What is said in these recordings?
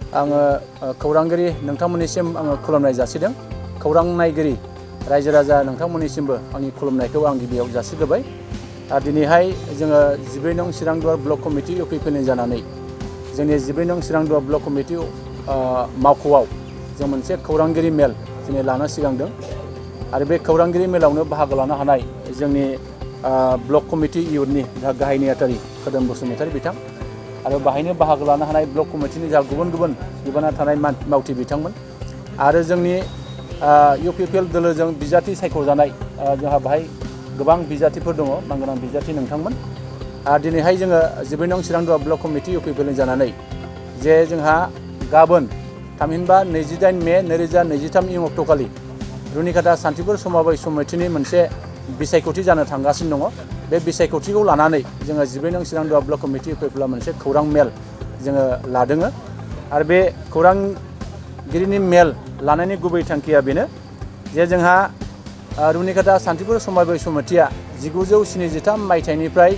आङो खौरांगिरि नोंथांमोननिसिम आङो खुलुमनाय जासिदों। खौरां नायगिरि रायजो राजा नोंथांमोननिसिमबो आंनि खुलुमनायखौ आं गिबियाव जासिग्रोबाय। दिनैहाय जोङो 12 नं चिरांदुवार ब्लक कमिटि इउपिपिएलनि जानानै जोंनि 12 नं चिरांदुवार ब्लक कमिटि मावख'आव जों मोनसे खौरांगिरि मेल दिनै लानो सिगांदों आरो बे खौरांगिरि मेलावनो बाहागो लानो हानाय जोंनि ब्लक कमिटि इयुथनि गाहाय नेहाथारि खोदोम बसुमतारी बिथां आरो बाहायनो बाहागो लानो हानाय ब्लक कमिटिनि गुबुन गुबुन बिबाना थानाय मावथि बिथांमोन आरो जोंनि इउपिपिएल दोलोजों बिजाथि सायख'जानाय जोंहा बाहाय गोबां बिजाथिफोर दङ मानगोनां बिजाथि नोंथांमोन। दिनैहाय जोङो 12 नं चिरांदुवार ब्लक कमिटि इउपिपिएलनि जानानै जे जोंहा गाबोन थामहिनबा 28 मे 2023 इं अक्ट'खालि रुनिकाटा सान्थिपुर समबाय समितिनि मोनसे बिसायख'थि जानो थांगासिनो दङ। बे बिसायख'थिखौ लानानै जोङो 12 नं चिरांदुवार ब्लक कमिटि इउपिपिएलआ मोनसे खौरां मेल जोङो लादों आरो बे खौरांगिरिनि मेल लानायनि गुबै थांखिया बेनो जे जोंहा रुनिकाटा सान्थिपुर समबाय समितिया 1973 मायथाइनिफ्राय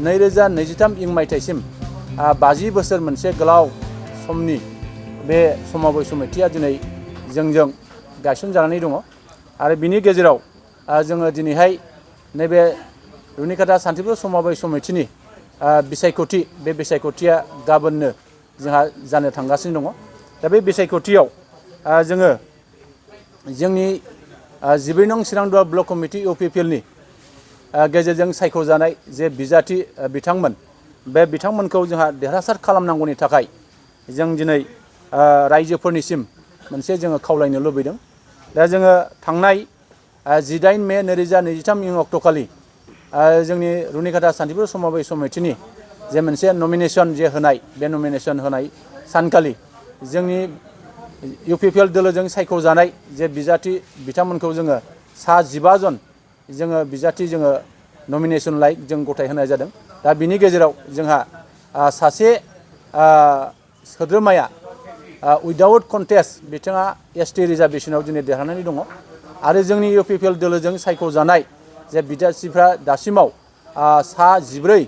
2023 इं मायथाइसिम 50 बोसोर मोनसे गोलाव समनि बे समबाय समितिया दिनै जोंजों गायसनजानानै दङ आरो बिनि गेजेराव जोङो दिनैहाय नैबे रुनिकाटा सान्थिपुर समबाय समितिनि बिसायख'थि बे बिसायख'थिया गाबोननो जोंहा जानो थांगासिनो दङ। दा बे बिसायख'थियाव जोङो जोंनि 12 नं चिरांदुवार ब्लक कमिटि इउपिपिएलनि गेजेरजों सायख'जानाय जे बिजाथि बिथांमोन बे बिथांमोनखौ जोंहा देरहासार खालामनांगौनि थाखाय जों दिनै रायजोफोरनिसिम मोनसे जोङो खावलायनो लुबैदों। दा जोङो थांनाय 18 मे 2023 इं अक्ट'खालि जोंनि रुनिकाटा सान्थिपुर समबाय समितिनि जे मोनसे नमिनेसन जे होनाय बे नमिनेसन होनाय सानखालि जोंनि इउपिपिएल दोलोजों सायख'जानाय जे बिजाथि बिथांमोनखौ जोङो सा 15 जन जोङो बिजाथि जोङो नमिनेसन जों गथाय होनाय जादों। दा बिनि गेजेराव जोंहा सासे सोद्रोमाया उइदाउट कन्टेस्ट बिथाङा एसटि रिजार्भेसनाव दिनै देरहानानै दङ आरो जोंनि इउपिपिएल दोलोजों सायख'जानाय जे बिजाथिफ्रा दासिमाव सा 14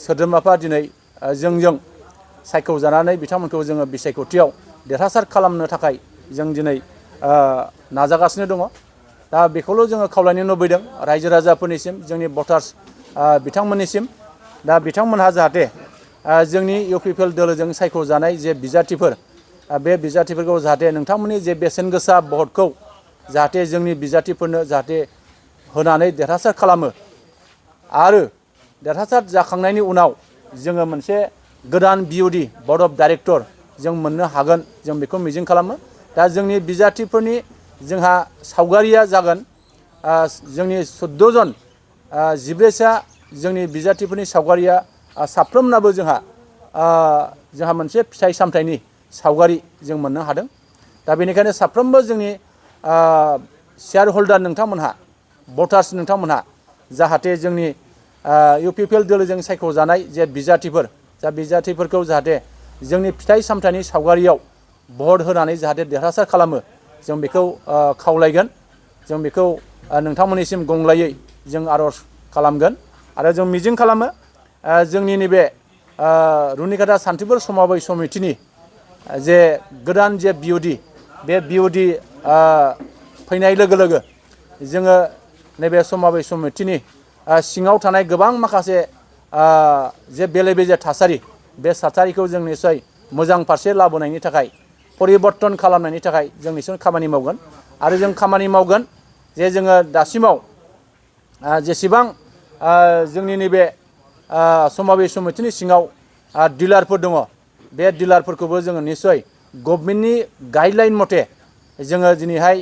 सोद्रोमाफ्रा दिनै जोंजों सायख'जानानै बिथांमोनखौ जोङो बिसायख'थियाव देरहासार खालामनो थाखाय जों दिनै नाजागासिनो दङ। दा बेखौल' जोङो खावलायनो लुबैदों रायजो राजाफोरनिसिम जोंनि भटार्स बिथांमोननिसिम। दा बिथांमोनहा जाहाथे जोंनि इउपिपिएल दोलोजों सायख'जानाय जे बिजाथिफोर बे बिजाथिफोरखौ जाहाथे नोंथांमोननि जे बेसेन गोसा भटखौ जाहाथे जोंनि बिजाथिफोरनो जाहाथे होनानै देरहासार खालामो आरो देरहासार जाखांनायनि उनाव जोङो मोनसे गोदान बिअडि बर्ड अफ डाइरेक्टर जों मोननो हागोन जों बेखौ मिजिं खालामो। दा जोंनि बिजाथिफोरनि जोंहा सावगारिया जागोन जोंनि 14 जन 14सा जोंनि बिजाथिफोरनि सावगारिया साफ्रोमनाबो जोंहा मोनसे फिथाइ सामथाइनि सावगारि जों मोननो हादों। दा बेनिखायनो साफ्रोमबो जोंनि शेयार हल्डार नोंथांमोनहा भटार्स नोंथांमोनहा जाहाथे जोंनि इउपिपिएल दोलोजों सायख'जानाय जे बिजाथिफोर जा बिजाथिफोरखौ जाहाथे जोंनि फिथाइ सामथाइनि सावगारियाव भट होनानै जाहाथे देरहासार खालामो जों बेखौ खावलायगोन। जों बेखौ नोंथांमोननिसिम गंग्लायै जों आर'ज खालामगोन आरो जों मिजिं खालामो जोंनि नैबे रुनिकाटा सान्थिपुर समबाय समितिनि जे गोदान जे बिअडि बे बिअडि फैनाय लोगो लोगो जोङो नैबे समबाय समितिनि सिङाव थानाय गोबां माखासे जे बेले बेजे थासारि बे थासारिखौ जों निस्सय मोजां फारसे लाबोनायनि थाखाय परिबर्तन खालामनायनि थाखाय जों निस्सय खामानि मावगोन आरो जों खामानि मावगोन जे जोङो दासिमाव जेसेबां जोंनि नैबे समबाय समितिनि सिङाव डिलारफोर दङ बे डिलारफोरखौबो जोङो निस्सय गभर्नमेन्टनि गाइडलाइन मथे जोङो दिनैहाय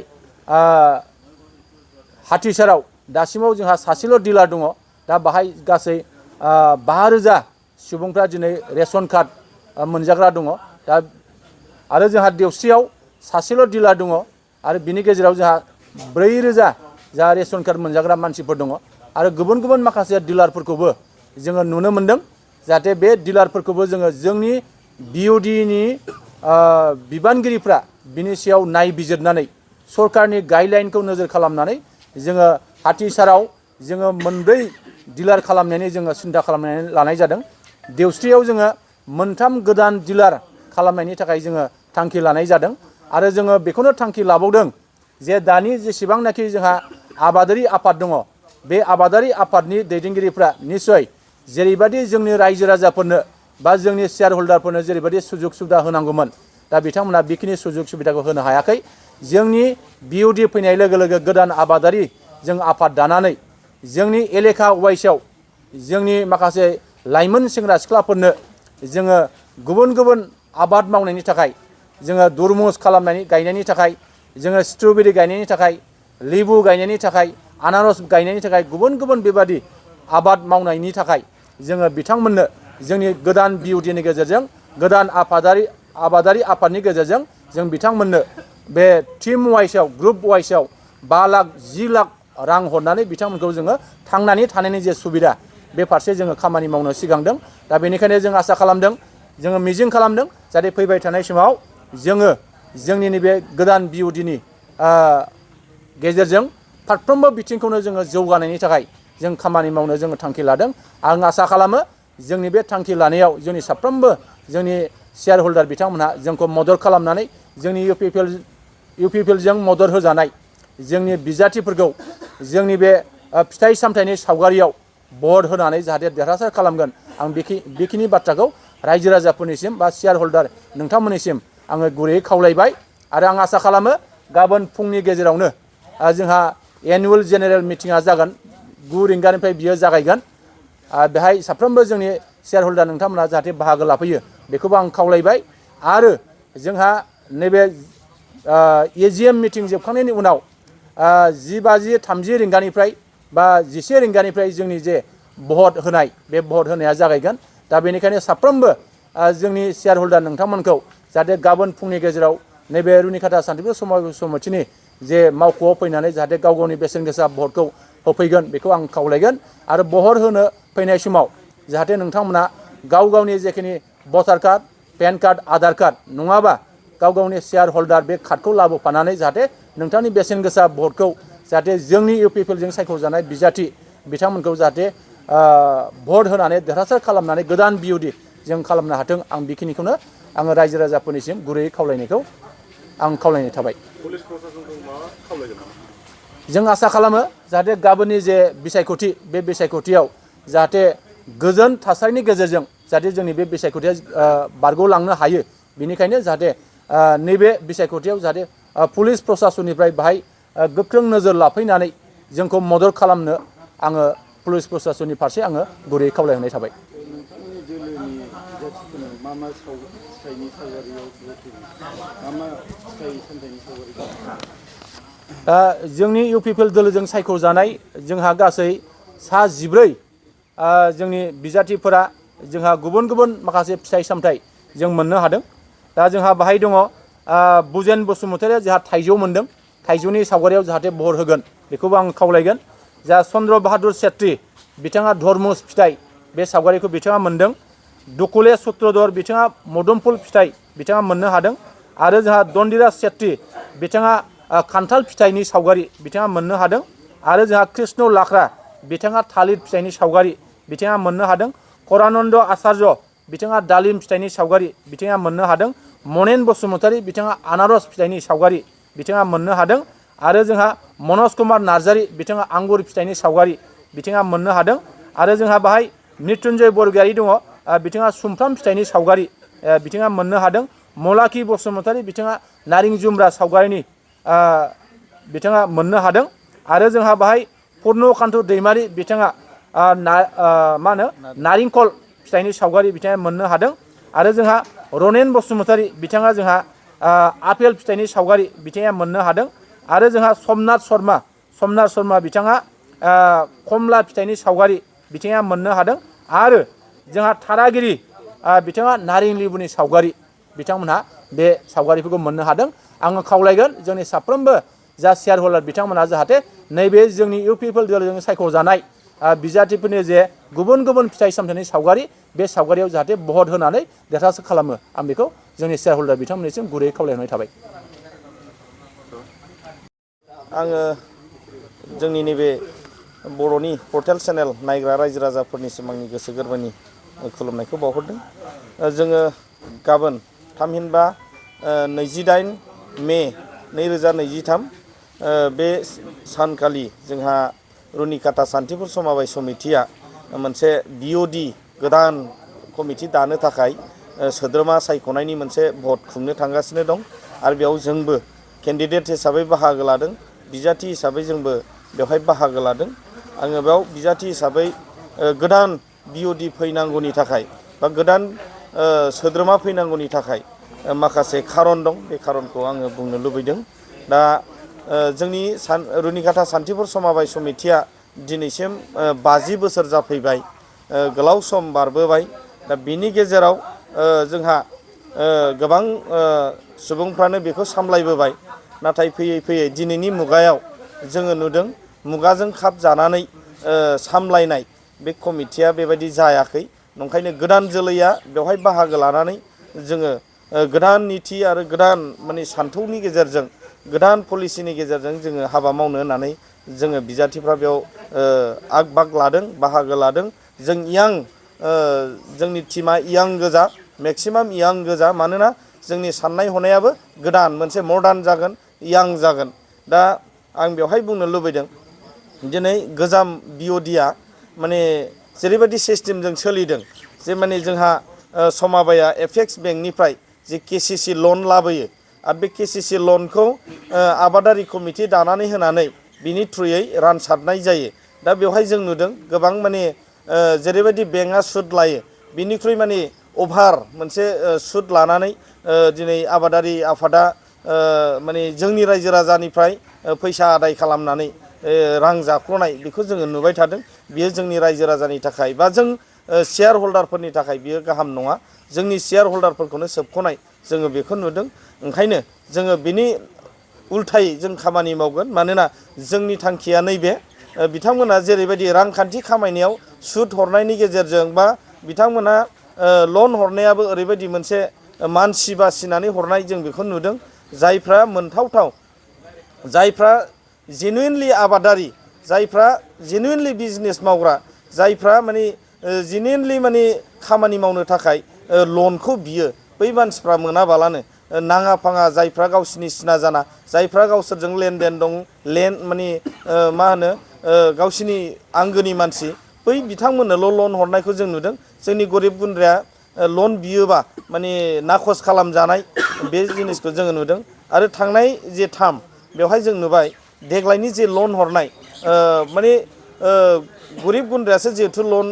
हाथिसाराव दासिमाव जोंहा सासेल' डिलार दङ। दा बाहाय गासै 5000 सुबुंफ्रा दिनै रेशन कार्ड मोनजाग्रा दङ। दा आरो जोंहा देवस्रियाव सासेल' डिलार दङ आरो बिनि गेजेराव जोंहा 4000 जा रेशन कार्ड मोनजाग्रा मानसिफोर दङ आरो गुबुन गुबुन माखासे डिलारफोरखौबो जोङो नुनो मोनदों जाहाथे बे डिलारफोरखौबो जोङो जोंनि बिअडिनि बिबानगिरिफ्रा बिनि सायाव नायबिजिरनानै सरकारनि गाइडलाइनखौ नोजोर खालामनानै जोङो हाथिसाराव जोङो मोनब्रै डिलार खालामनायनि जोङो सिन्था खालामनानै लानाय जादों। देवस्रियाव जोङो मोनथाम गोदान डिलार खालामनायनि थाखाय जोङो थांखि लानाय जादों आरो जोङो बेखौनो थांखि लाबावदों जे दानि जेसेबांनाखि जोंहा आबादारि आफाद दङ बे आबादारि आफादनि दैदेनगिरिफ्रा निस्सय जेरैबायदि जोंनि रायजो राजाफोरनो बा जोंनि शेयार हल्डारफोरनो जेरैबायदि सुजुग सुबिदा होनांगौमोन दा बिथांमोना बेखिनि सुजुग सुबिदाखौ होनो हायाखै जोंनि बिउडि फैनाय लोगो लोगो गोदान आबादारि जों आफाद दानानै जोंनि एलेखा वाइसआव जोंनि माखासे लाइमोन सेंग्रा सिख्लाफोरनो जोङो गुबुन गुबुन आबाद मावनायनि थाखाय जोङो दुरमुस गायनायनि थाखाय जोङो स्ट्रबेरि गायनायनि थाखाय लेबु गायनायनि थाखाय आनारस गायनायनि थाखाय गुबुन गुबुन बेबादि आबाद मावनायनि थाखाय जोङो बिथांमोननो जोंनि गोदान बिउडिनि गेजेरजों गोदान आबादारि आफादनि गेजेरजों जों बिथांमोननो बे टिम वाइसआव ग्रुप वाइसआव 5 लाख 10 लाख रां हरनानै बिथांमोनखौ जोङो थांनानै थानायनि जे सुबिदा बे फारसे जोङो खामानि मावनो सिगांदों दा बेनिखायनो जों आसा खालामदों जोङो मिजिं खालामदों जाहाथे फैबाय थानाय समाव जोङो जोंनि नैबे गोदान बिउडिनि गेजेरजों फारफ्रोमबो बिथिंखौनो जोङो जौगानायनि थाखाय जों खामानि मावनो जोङो थांखि लादों आं आसा खालामो जोंनि बे थांखि लानायाव जोंनि साफ्रोमबो जोंनि शेयार हल्डार बिथांमोनहा जोंखौ मदद खालामनानै जोंनि इउपिपिएलजों मदद होजानाय जोंनि बिजाथिफोरखौ जोंनि बे फिथाइ सामथाइनि सावगारियाव भट होनानै जाहाथे देरहासार खालामगोन आं बेखिनि बाथ्राखौ रायजो राजाफोरनिसिम बा शेयार हल्डार नोंथांमोननिसिम आङो गुरैयै खावलायबाय आरो आं आसा खालामो गाबोन फुंनि गेजेरावनो जोंहा एनुवेल जेनेरेल मिटिङा जागोन 9 रिंगानिफ्राय बियो जागायगोन बेहाय साफ्रोमबो जोंनि शेयार हल्डार नोंथांमोना जाहाथे बाहागो लाफैयो बेखौबो आं खावलायबाय आरो जोंहा नैबे एजिएम मिटिं जोबखांनायनि उनाव 10:30 रिंगानिफ्राय बा 11 रिंगानिफ्राय जोंनि जे भट होनाय बे भट होनाया जागायगोन दा बेनिखायनो साफ्रोमबो जोंनि शेयार हल्डार नोंथांमोनखौ जाहाथे गाबोन फुंनि गेजेराव नैबे रुनिखाता सान्थिपुर समाज समितिनि जे मावख'आव फैनानै जाहाथे गाव गावनि बेसेन गोसा भटखौ होफैगोन बेखौ आं खावलायगोन आरो भट होनो फैनाय समाव जाहाथे नोंथांमोना गाव गावनि जेखिनि voter card PAN card Aadhaar card नङाबा गाव गावनि शेयार हल्डार बे कार्डखौ लाबोफानानै जाहाथे नोंथांनि बेसेन गोसा भटखौ जाहाथे जोंनि इउपिपिएलजों सायख'जानाय बिजाथि बिथांमोनखौ जाहाथे भट होनानै देरहासार खालामनानै गोदान बिउडि जों खालामनो हाथों आं बेखिनिखौनो आङो रायजो राजाफोरनिसिम गुरैयै खावलायनायखौ आं खावलायनाय थाबाय पुलिस प्रशासनखौ मा खावलायगोन नामा जों आसा खालामो जाहाथे गाबोननि जे बिसायख'थि बे बिसायख'थियाव जाहाथे गोजोन थासारिनि गेजेरजों जाहाथे जोंनि बे बिसायख'थिया बारग'लांनो हायो बेनिखायनो जाहाथे नैबे बिसायख'थियाव जाहाथे पुलिस प्रशासननिफ्राय बाहाय गोख्रों नोजोर लाफैनानै जोंखौ मदद खालामनो आङो पुलिस प्रशासननि फारसे आङो गुरैयै खावलायहरनाय थाबाय नोंथांमोननि दोलोनि बिजाथिफोरनो मा मा फिथाइनि सावगारियाव मा मा फिथाइ सामथाइनि सावगारि जोंनि इउपिपिएल दोलोजों सायख'जानाय जोंहा गासै सा 14 जोंनि बिजाथिफोरा जोंहा गुबुन गुबुन माखासे फिथाइ सामथाइ जों मोननो हादों दा जोंहा बाहाय दङ बुजेन बसुमतारिया जोंहा थाइजौ मोनदों थाइजौनि सावगारियाव जाहाथे भट होगोन बेखौबो आं खावलायगोन जा चन्द्र बाहादुर सेत्रि बिथाङा धर्मुस फिथाइ बे सावगारिखौ बिथाङा मोनदों दुकुले सुत्रधर बिथाङा मोदोमफुल फिथाइ बिथाङा मोननो हादों आरो जोंहा दन्दिराज सेत्रि बिथाङा खान्थाल फिथाइनि सावगारि बिथाङा मोननो हादों आरो जोंहा कृष्ण लाख्रा बिथाङा थालिर फिथाइनि सावगारि बिथाङा मोननो हादों करानन्द आचार्य बिथाङा दालिम फिथाइनि सावगारि बिथाङा मोननो हादों मनेन बसुमतारी बिथाङा आनारस फिथाइनि सावगारि बिथाङा मोननो हादों आरो जोंहा मनज कुमार नार्जारी बिथाङा आंगुर फिथाइनि सावगारि बिथाङा मोननो हादों आरो जोंहा बाहाय मृत्युन्जय बरगयारी दङ बिथाङा सुमफ्राम फिथाइनि सावगारि बिथाङा मोननो हादों मलाखि बसुमतारी बिथाङा नारें जुम्ब्रा सावगारिनि बिथाङा मोननो हादों आरो जोंहा बाहाय पुर्नकान्त दैमारी बिथाङा मा होनो नारेंखल फिथाइनि सावगारि बिथाङा मोननो हादों आरो जोंहा रनेन बसुमतारी बिथाङा जोंहा आपेल फिथाइनि सावगारि बिथाङा मोननो हादों आरो जोंहा समनाथ शर्मा बिथाङा कमला फिथाइनि सावगारि बिथाङा मोननो हादों आरो जोंहा थारागिरि बिथाङा नारें लेबुनि सावगारि बिथांमोनहा बे सावगारिफोरखौ मोननो हादों आङो खावलायगोन जोंनि साफ्रोमबो जा शेयार हल्डार बिथांमोनहा जाहाथे नैबे जोंनि इउपिपिएल दोलोजों सायख'जानाय बिजाथिफोरनि जे गुबुन गुबुन फिथाइ सामथाइनि सावगारि बे सावगारियाव जाहाथे भट होनानै देरहासार खालामो आं बेखौ जोंनि शेयार हल्डार बिथांमोननिसिम गुरैयै खावलायहरनाय थाबाय आङो जोंनि नैबे बर'नि पर्टेल चेनेल नायग्रा रायजो राजाफोरनिसिम आंनि गोसो गोरबोनि खुलुमनायखौ बावहरदों जोङो गाबोन थामहिनबा 28 मे 2023 बे सानखालि जोंहा रुनिकाटा सान्थिपुर समबाय समितिया मोनसे BOD गोदान कमिटि दानो थाखाय सोद्रोमा सायख'नायनि मोनसे भट खुंनो थांगासिनो दं आरो बेयाव जोंबो केन्डिडेट हिसाबै बाहागो लादों बिजाथि हिसाबै जोंबो बेवहाय बाहागो लादों आङो बेयाव बिजाथि हिसाबै गोदान BOD फैनांगौनि थाखाय बा गोदान सोद्रोमा फैनांगौनि थाखाय माखासे खारन दं बे खारनखौ आङो बुंनो लुबैदों दा जोंनि रुनिकाटा सान्थिपुर समबाय समितिया दिनैसिम 50 बोसोर जाफैबाय गोलाव सम बारबोबाय दा बिनि गेजेराव जोंहा गोबां सुबुंफ्रानो बेखौ सामलायबोबाय नाथाय फैयै फैयै दिनैनि मुगायाव जोङो नुदों मुगाजों खाब जानानै सामलायनाय बे कमिटिया बेबायदि जायाखै नंखायनो गोदान जोलैया बेवहाय बाहागो लानानै जोङो गोदान नीति आरो गोदान माने सान्थौनि गेजेरजों गोदान पलिसिनि गेजेरजों जोङो हाबा मावनो होननानै जोङो बिजाथिफ्रा बेयाव आग बाग लादों बाहागो लादों जों जोंनि टीमा इयां गोजा मेक्सिमाम इयां गोजा मानोना जोंनि साननाय हनायाबो गोदान मोनसे मडार्न जागोन इयां जागोन दा आं बेवहाय बुंनो लुबैदों दिनै गोजाम BODआ माने जेरैबायदि सिस्टेमजों सोलिदों जे माने जोंहा समबाया एपेक्स बेंकनिफ्राय जे KCC लन लाबोयो आरो बे KCC लनखौ आबादारि कमिटि दानानै होनानै बिनि थ्रुयै रानसारनाय जायो दा बेवहाय जों नुदों गोबां माने जेरैबायदि बेंकआ सुद लायो बिनिख्रुइ माने अभार मोनसे सुद लानानै दिनै आबादारि आफादा माने जोंनि रायजो राजानिफ्राय फैसा आदाय खालामनानै रां जाख्ल'नाय बेखौ जोङो नुबाय थादों बियो जोंनि रायजो राजानि थाखाय बा जों शेयार हल्डारफोरनि थाखाय बियो गाहाम नङा जोंनि शेयार हल्डारफोरखौनो सोबख'नाय जोङो बेखौ नुदों ओंखायनो जोङो बिनि उल्थायै जों खामानि मावगोन मानोना जोंनि थांखिया नैबे बिथांमोना जेरैबायदि रांखान्थि खामायनायाव सुद हरनायनि गेजेरजों बा बिथांमोना लन हरनायाबो ओरैबायदि मोनसे मानसि बासिनानै हरनाय जों बेखौ नुदों जायफ्रा मोनथावथाव जायफ्रा जेनुइनलि आबादारि जायफ्रा जेनुइनलि बिजनेस मावग्रा जायफ्रा माने जेनुइनलि माने खामानि मावनो थाखाय लनखौ बियो बै मानसिफ्रा मोनाबालानो नाङा फाङा जायफ्रा गावसिनि सिना जाना जायफ्रा गावसोरजों लेनदेन दं माने मा होनो गावसिनि आंगोनि मानसि बै बिथांमोननोल' लन हरनायखौ जों नुदों जोंनि गरिब गुन्द्राया लन बियोबा माने नाखस खालामजानाय बे जिनिसखौ जोङो नुदों आरो थांनाय जे टार्म बेवहाय जों नुबाय देग्लायनि जे लन हरनाय माने गरिब गुन्द्रायासो जिहेथु लन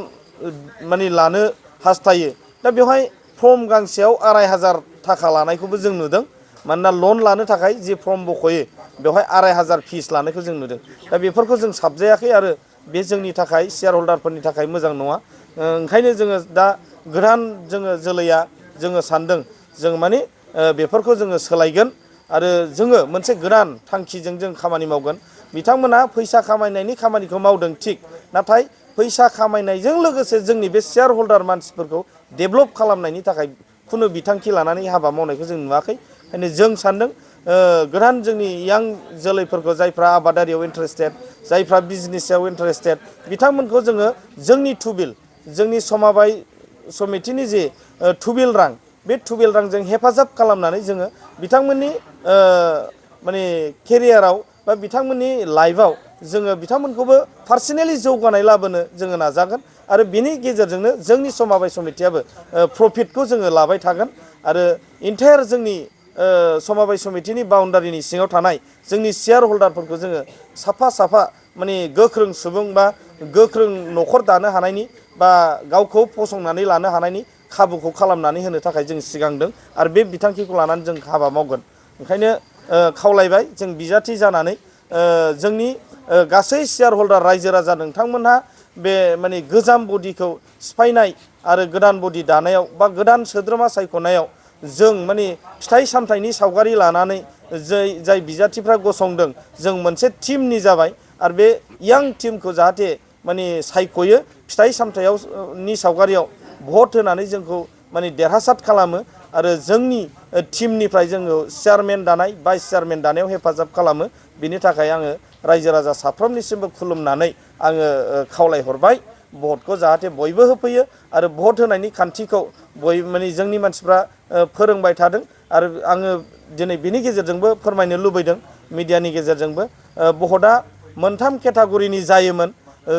माने लानो हास्थायो दा बेवहाय फर्म गांसेयाव 2500 थाखा लानायखौबो जों नुदों मानोना लन लानो थाखाय जे फर्म बख'यो बेवहाय 2500 फिस लानायखौ जों नुदों दा बेफोरखौ जों साबजायाखै आरो बे जोंनि थाखाय शेयार हल्डारफोरनि थाखाय मोजां नङा ओंखायनो जोङो दा गोदान जोङो जोलैया जोङो सानदों जों माने बेफोरखौ जोङो सोलायगोन आरो जोङो मोनसे गोदान थांखिजों जों खामानि मावगोन बिथांमोना फैसा खामायनायनि खामानिखौ मावदों थिग नाथाय फैसा खामायनायजों लोगोसे जोंनि बे शेयार हल्डार मानसिफोरखौ डेभेलप खालामनायनि थाखाय खुनु बिथांखि लानानै हाबा मावनायखौ जों नुवाखै ओंखायनो जों सानदों गोदान जोंनि यां जोलैफोरखौ जायफ्रा आबादारियाव इन्टारेस्टेड जायफ्रा बिजनेसाव इन्टारेस्टेड बिथांमोनखौ जोङो जोंनि थुबिल जोंनि समबाय समितिनि जे थुबिल रां बे थुबिल रांजों हेफाजाब खालामनानै जोङो बिथांमोननि माने केरियाराव बा बिथांमोननि लाइफआव जोङो बिथांमोनखौबो पार्सनेलि जौगानाय लाबोनो जोङो नाजागोन आरो बेनि गेजेरजोंनो जोंनि समबाय समितियाबो प्रफिटखौ जोङो लाबाय थागोन आरो इन्टायार जोंनि समबाय समितिनि बाउन्डारिनि सिङाव थानाय जोंनि शेयार हल्डारफोरखौ जोङो साफा साफा माने गोख्रों सुबुं बा गोख्रों न'खर दानो हानायनि बा गावखौ फसंनानै लानो हानायनि खाबुखौ खालामनानै होनो थाखाय जों सिगांदों आरो बे बिथांखिखौ लानानै जों हाबा मावगोन ओंखायनो खावलायबाय जों बिजाथि जानानै जोंनि गासै शेयार हल्डार रायजो राजा नोंथांमोनहा बे माने गोजाम बडिखौ सिफायनाय आरो गोदान बडि दानायाव बा गोदान सोद्रोमा सायख'नायाव जों माने फिथाइ सामथाइनि सावगारि लानानै जाय बिजाथिफ्रा गसंदों जों मोनसे टीमनि जाबाय आरो बे यां टीमखौ जाहाथे माने सायख'यो फिथाइ सामथाइनि सावगारियाव भट होनानै जोंखौ माने देरहासार खालामो आरो जोंनि टीमनिफ्राय जोङो चेयारमेन दानाय भाइस चेयारमेन दानायाव हेफाजाब खालामो बिनि थाखाय आङो रायजो राजा साफ्रोमनिसिमबो खुलुमनानै आङो खावलायहरबाय भटखौ जाहाथे बयबो होफैयो आरो भट होनायनि खान्थिखौ माने जोंनि मानसिफ्रा फोरोंबाय थादों आरो आङो दिनै बिनि गेजेरजोंबो फोरमायनो लुबैदों मिडियानि गेजेरजोंबो भटआ मोनथाम केटागरिनि जायोमोन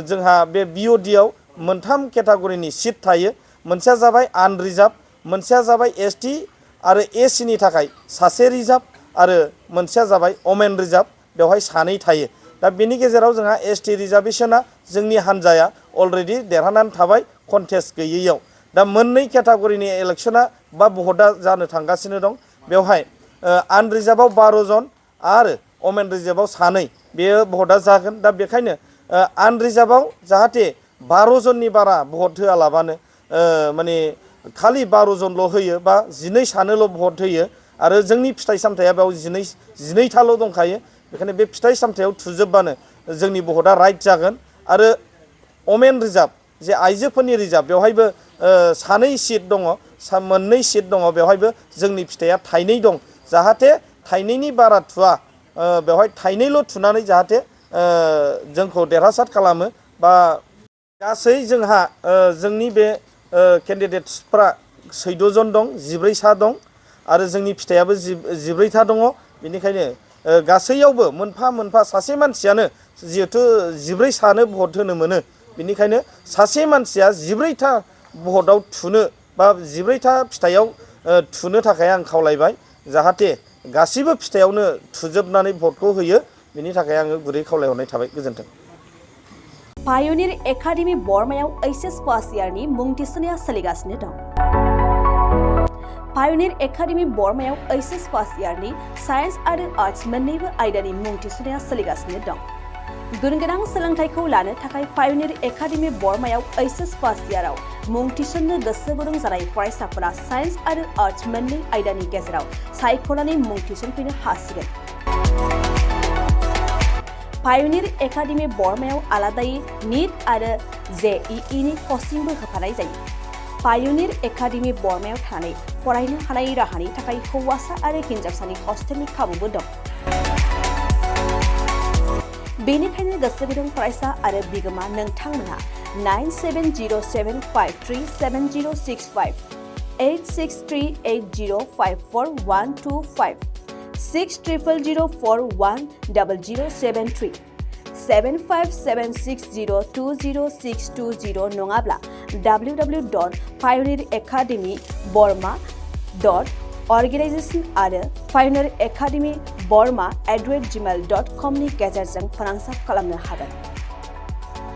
जोंहा बे बिअडिआव मोनथाम केटागरिनि सिट थायो मोनसेया जाबाय आनरिजार्भ मोनसेया जाबाय एसटि आरो एसिनि थाखाय सासे रिजार्भ आरो मोनसेया जाबाय अमेन रिजार्भ बेवहाय सानै थायो दा बेनि गेजेराव जोंहा एसटि रिजार्भेशना जोंनि हान्जाया अलरेडि देरहानानै थाबाय कन्टेस्ट गैयैयाव दा मोननै केटागरिनि इलेक्शना बा भटआ जानो थांगासिनो दं बेवहाय आनरिजार्भआव 12 जन आरो अमेन रिजार्भआव सानै बेयो भटआ जागोन दा बेखायनो आनरिजार्भआव जाहाथे 12 जननि बारा भट होआलाबानो माने खालि 12 जनल' होयो बा 12 सानोल' भट होयो आरो जोंनि फिथाइ सामथाया बेयाव 12थाल' दंखायो बेखायनो बे फिथाइ सामथायाव थुजोबबानो जोंनि भटआ राइट जागोन आरो अमेन रिजार्भ जे आइजोफोरनि रिजार्भ बेवहायबो सानै सिट दङ मोननै सिट दङ बेवहायबो जोंनि फिथाइया थाइनै दं जाहाथे थाइनैनि बारा थुआ बेवहाय थाइनैल' थुनानै जाहाथे जोंखौ देरहासार खालामो बा गासै जोंहा जोंनि बे केन्डिडेट्सफ्रा 14 जन दं 14 सा दं आरो जोंनि फिथाइयाबो 14था दङ बेनिखायनो गासैयावबो मोनफा मोनफा सासे मानसियानो जिहेथु 14 सानो भट होनो मोनो बेनिखायनो सासे मानसिया 14था भटआव थुनो बा 14था फिथाइयाव थुनो थाखाय आं खावलायबाय जाहाथे गासिबो फिथाइयावनो थुजोबनानै भटखौ होयो बेनि थाखाय आङो गुरै खावलायहरनाय थाबाय गोजोन्थों पायनिर एकाडेमी बर्मायाव एचएस फार्स्ट इयारनि मुं थिसननाया सोलिगासिनो दं पायनिर एकाडेमी बर्मायाव एचएस फार्स्ट इयारनि साइन्स आरो आर्ट्स मोन्नैबो आयदानि मुं थिसननाया सोलिगासिनो दं गुनगोनां सोलोंथाइखौ लानो थाखाय पायनिर एकाडेमी बर्मायाव एचएस फार्स्ट इयाराव मुं थिसननो गोसो गुदुं जानाय फरायसाफोरा साइन्स आरो आर्ट्स मोन्नै आयदानि गेजेराव सायख'नानै मुं थिसनफैनो हासिगोन पायनिर एकाडेमी बर्मायाव आलादायै नीट आरो जेईई नि कचिंबो होफानाय जायो पायनिर एकाडेमी बर्मायाव थानानै फरायनो हानाय राहानि थाखाय हौवासा आरो हिन्जावसानि हस्टेलनि खाबुबो दं बेनिखायनो गोसो गुदुं फरायसा आरो बिगोमा नोंथांमोनहा 9707537065 8638054125 6000410073 7576020620 नङाब्ला www.pioneeracademyborma.organization आरो pioneeracademyborma@gmail.com नि गेजेरजों फोनांजाब खालामनो हागोन।